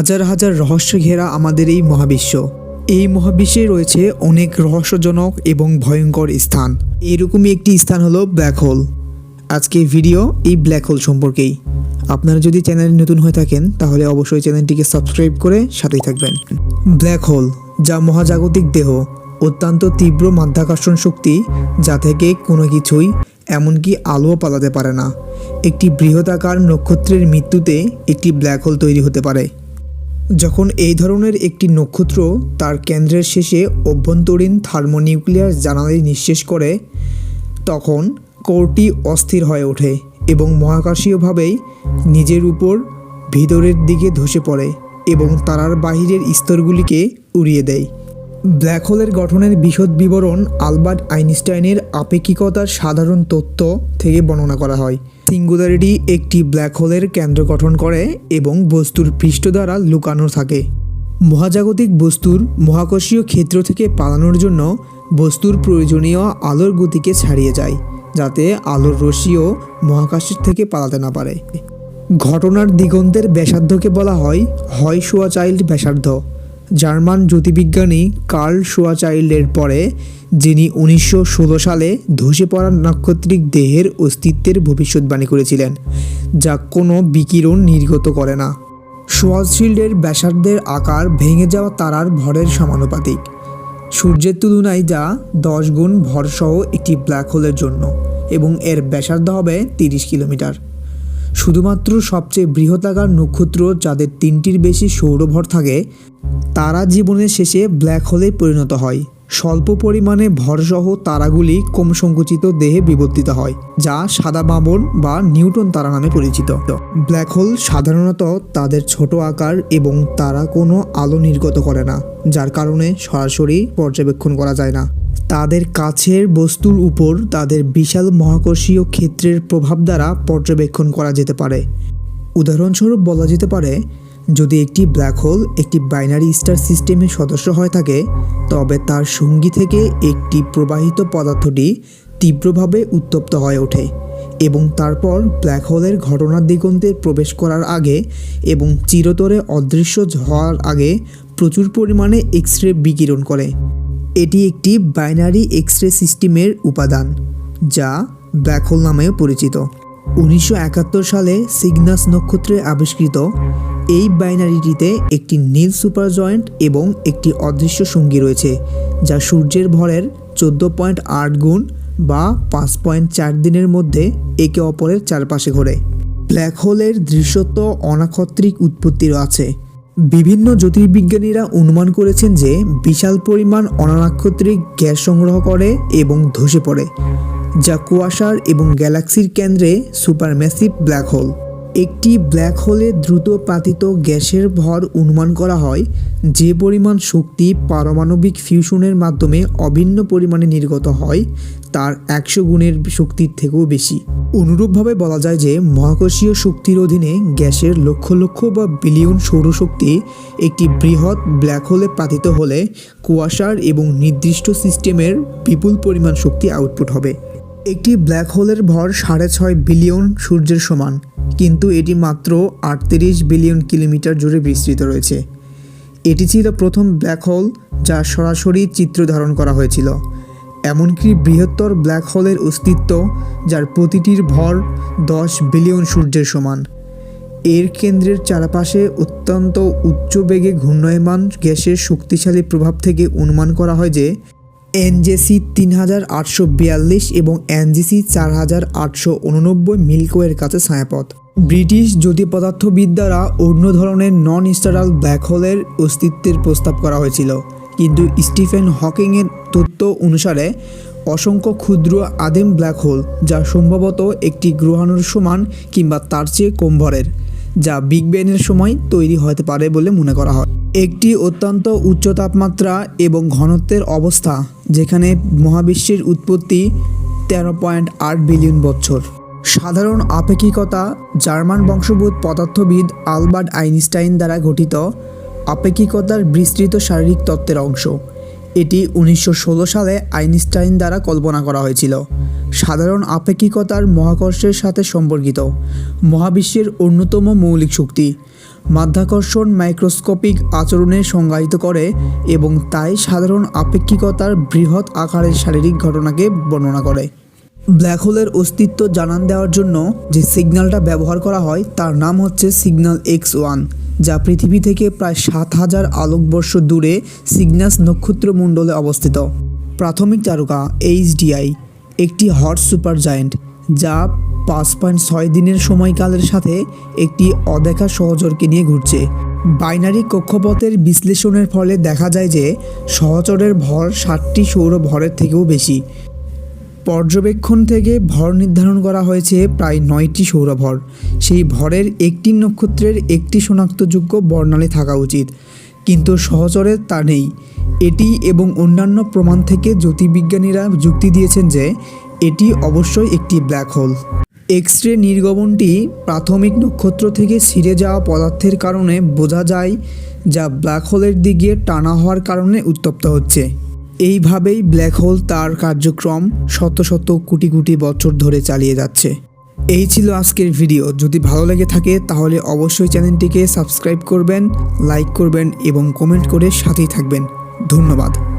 হাজার হাজার রহস্যে ঘেরা আমাদের এই মহাবিশ্ব। এই মহাবিশ্বে রয়েছে অনেক রহস্যজনক এবং ভয়ঙ্কর স্থান। এরকমই একটি স্থান হলো ব্ল্যাক হোল। আজকে ভিডিও এই ব্ল্যাক হোল সম্পর্কেই। আপনারা যদি চ্যানেলে নতুন হয়ে থাকেন তাহলে অবশ্যই চ্যানেলটিকে সাবস্ক্রাইব করে সাথেই থাকবেন। ব্ল্যাক হোল, যা মহাজাগতিক দেহ, অত্যন্ত তীব্র মাধ্যাকর্ষণ শক্তি, যা থেকে কোনো কিছুই এমনকি আলোও পালাতে পারে না। একটি বৃহদাকার নক্ষত্রের মৃত্যুতে একটি ব্ল্যাক হোল তৈরি হতে পারে। যখন এই ধরনের একটি নক্ষত্র তার কেন্দ্রের শেষে অভ্যন্তরীণ থার্মোনিউক্লিয়ার জানালা নিঃশেষ করে, তখন কোরটি অস্থির হয়ে ওঠে এবং মহাকাশীয়ভাবেই নিজের উপর ভিতরের দিকে ধসে পড়ে এবং তারার বাহিরের স্তরগুলিকে উড়িয়ে দেয়। ব্ল্যাক হোলের গঠনের বিশদ বিবরণ আলবার্ট আইনস্টাইনের আপেক্ষিকতার সাধারণ তত্ত্ব থেকে বর্ণনা করা হয়। সিঙ্গুলারিটি একটি ব্ল্যাক হোলের কেন্দ্র গঠন করে এবং বস্তুর পৃষ্ঠ দ্বারা লুকানো থাকে। মহাজাগতিক বস্তুর মহাকর্ষীয় ক্ষেত্র থেকে পালানোর জন্য বস্তুর প্রয়োজনীয় আলোর গতিকে ছাড়িয়ে যায়, যাতে আলোর রশ্মিও মহাকাশের থেকে পালাতে না পারে। ঘটনার দিগন্তের ব্যাসার্ধকে বলা হয় শোয়াচাইল্ড ব্যাসার্ধ। জার্মান জ্যোতির্বিজ্ঞানী কার্ল শোয়াচাইল্ডের পরে, যিনি 1916 সালে ধসে পড়া নাক্ষত্রিক দেহের অস্তিত্বের ভবিষ্যৎবাণী করেছিলেন, যা কোনো বিকিরণ নির্গত করে না। শোয়াচাইল্ডের ব্যাসার্ধের আকার ভেঙে যাওয়া তারার ভরের সমানুপাতিক। সূর্যের তুলনায় যা 10 গুণ ভরসহ একটি ব্ল্যাক হোলের জন্য, এবং এর ব্যাসার্ধ হবে 30 কিলোমিটার। শুধুমাত্র সবচেয়ে বৃহদাকার নক্ষত্র, যাদের 3টির বেশি সৌরভর থাকে, তারা জীবনের শেষে ব্ল্যাক হোলে পরিণত হয়। স্বল্প পরিমাণে ভরসহ তারাগুলি কম সংকুচিত দেহে বিবর্তিত হয়, যা সাদা বামন বা নিউটন তারা নামে পরিচিত। ব্ল্যাক হোল সাধারণত তাদের ছোট আকার এবং তারা কোনো আলো নির্গত করে না, যার কারণে সরাসরি পর্যবেক্ষণ করা যায় না। তাদের কাছের বস্তুর উপর তাদের বিশাল মহাকর্ষীয় ক্ষেত্রের প্রভাব দ্বারা পর্যবেক্ষণ করা যেতে পারে। উদাহরণস্বরূপ বলা যেতে পারে, যদি একটি ব্ল্যাক হোল একটি বাইনারি স্টার সিস্টেমের সদস্য হয়ে থাকে, তবে তার সঙ্গী থেকে একটি প্রবাহিত পদার্থটি তীব্রভাবে উত্তপ্ত হয়ে ওঠে এবং তারপর ব্ল্যাক হোলের ঘটনার দিগন্তে প্রবেশ করার আগে এবং চিরতরে অদৃশ্য হওয়ার আগে প্রচুর পরিমাণে এক্স রে বিকিরণ করে। এটি একটি বাইনারি এক্স রে সিস্টেমের উপাদান, যা ব্ল্যাক হোল নামেও পরিচিত। 1971 সালে সিগনাস নক্ষত্রে আবিষ্কৃত এই বাইনারিটিতে একটি নীল সুপারজয়েন্ট এবং একটি অদৃশ্য সঙ্গী রয়েছে, যা সূর্যের ভরের 14.8 গুণ বা 5.4 দিনের মধ্যে একে অপরের চারপাশে ঘোরে। ব্ল্যাক হোলের দৃশ্যত অনাক্ষত্রিক উৎপত্তিরও আছে। বিভিন্ন জ্যোতির্বিজ্ঞানীরা অনুমান করেছেন যে বিশাল পরিমাণ অনাক্ষত্রিক গ্যাস সংগ্রহ করে এবং ধসে পড়ে, যা কুয়াশার এবং গ্যালাক্সির কেন্দ্রে সুপারম্যাসিভ ব্ল্যাক হোল। একটি ব্ল্যাক হোলে দ্রুত পাতিত গ্যাসের ভর অনুমান করা হয় যে পরিমাণ শক্তি পারমাণবিক ফিউশনের মাধ্যমে অভিন্ন পরিমাণে নির্গত হয়, তার 100 গুণের শক্তির থেকেও বেশি। অনুরূপভাবে বলা যায় যে মহাকর্ষীয় শক্তির অধীনে গ্যাসের লক্ষ লক্ষ বা বিলিয়ন সৌরশক্তি একটি বৃহৎ ব্ল্যাক হোলে পাতিত হলে কুয়াশার এবং নির্দিষ্ট সিস্টেমের বিপুল পরিমাণ শক্তি আউটপুট হবে। একটি ব্ল্যাক হোলের ভর 6.5 বিলিয়ন সূর্যের সমান, কিন্তু এটি মাত্র 38 বিলিয়ন কিলোমিটার জুড়ে বিস্তৃত রয়েছে। এটি ছিল প্রথম ব্ল্যাক হোল যা সরাসরি চিত্র ধারণ করা হয়েছিল। এমনকি বৃহত্তর ব্ল্যাক হোলের অস্তিত্ব, যার প্রতিটির ভর 10 বিলিয়ন সূর্যের সমান। এর কেন্দ্রের চারপাশে অত্যন্ত উচ্চ বেগে ঘূর্ণায়মান গ্যাসের শক্তিশালী প্রভাব থেকে অনুমান করা হয় যে এনজেসি 3842 এবং এনজিসি 4889 মিল্কওয়ের কাছে ছায়াপথ। ব্রিটিশ জ্যোতিপদার্থবিদ দ্বারা অন্য ধরনের নন স্টারাল ব্ল্যাক হোলের অস্তিত্বের প্রস্তাব করা হয়েছিল, কিন্তু স্টিফেন হকিংয়ের তত্ত্ব অনুসারে অসংখ্য ক্ষুদ্র আদিম ব্ল্যাক হোল, যা সম্ভবত একটি গ্রহাণুর সমান কিংবা তার চেয়ে কম ভরের, যা বিগ ব্যাংয়ের সময় তৈরি হতে পারে বলে মনে করা হয়। একটি অত্যন্ত উচ্চ তাপমাত্রা এবং ঘনত্বের অবস্থা, যেখানে মহাবিশ্বের উৎপত্তি 13.8 বিলিয়ন বছর। সাধারণ আপেক্ষিকতা জার্মান বংশোদ্ভূত পদার্থবিদ আলবার্ট আইনস্টাইন দ্বারা গঠিত আপেক্ষিকতার বিস্তৃত শারীরিক তত্ত্বের অংশ। এটি 1916 সালে আইনস্টাইন দ্বারা কল্পনা করা হয়েছিল। সাধারণ আপেক্ষিকতার মহাকর্ষের সাথে সম্পর্কিত মহাবিশ্বের অন্যতম মৌলিক শক্তি। মাধ্যাকর্ষণ মাইক্রোস্কোপিক আচরণে সংজ্ঞায়িত করে এবং তাই সাধারণ আপেক্ষিকতার বৃহৎ আকারের শারীরিক ঘটনাকে বর্ণনা করে। ব্ল্যাক হোলের অস্তিত্ব জানান দেওয়ার জন্য যে সিগন্যালটা ব্যবহার করা হয় তার নাম হচ্ছে সিগন্যাল X1, যা পৃথিবী থেকে প্রায় 7000 আলোকবর্ষ দূরে সিগনাস নক্ষত্রমণ্ডলে অবস্থিত। প্রাথমিক তারকা HDI একটি হট সুপারজায়ান্ট যা 5.6 দিনের সময়কালের সাথে একটি অদেখা সহচরকে নিয়ে ঘুরছে। বাইনারি কক্ষপথের বিশ্লেষণের ফলে দেখা যায় যে সহচরের ভর 60টি সৌর ভরের থেকেও বেশি। পর্যবেক্ষণ থেকে ভর নির্ধারণ করা হয়েছে প্রায় 9টি সৌরভর। সেই ভরের একটি নক্ষত্রের একটি শনাক্তযোগ্য বর্ণালী থাকা উচিত, কিন্তু সহচরের তা নেই। এটি এবং অন্যান্য প্রমাণ থেকে জ্যোতির্বিজ্ঞানীরা যুক্তি দিয়েছেন যে এটি অবশ্যই একটি ব্ল্যাক হোল। এক্স-রে নির্গমনটি প্রাথমিক নক্ষত্র থেকে ছিঁড়ে যাওয়া পদার্থের কারণে বোঝা যায়, যা ব্ল্যাক হোলের দিকে টানা হওয়ার কারণে উত্তপ্ত হচ্ছে। এইভাবেই ব্ল্যাক হোল তার কার্যক্রম শত শত কোটি কোটি বছর ধরে চালিয়ে যাচ্ছে। এই ছিল আজকের ভিডিও। যদি ভালো লেগে থাকে তাহলে অবশ্যই চ্যানেলটিকে সাবস্ক্রাইব করবেন, লাইক করবেন এবং কমেন্ট করে সাথেই থাকবেন। ধন্যবাদ।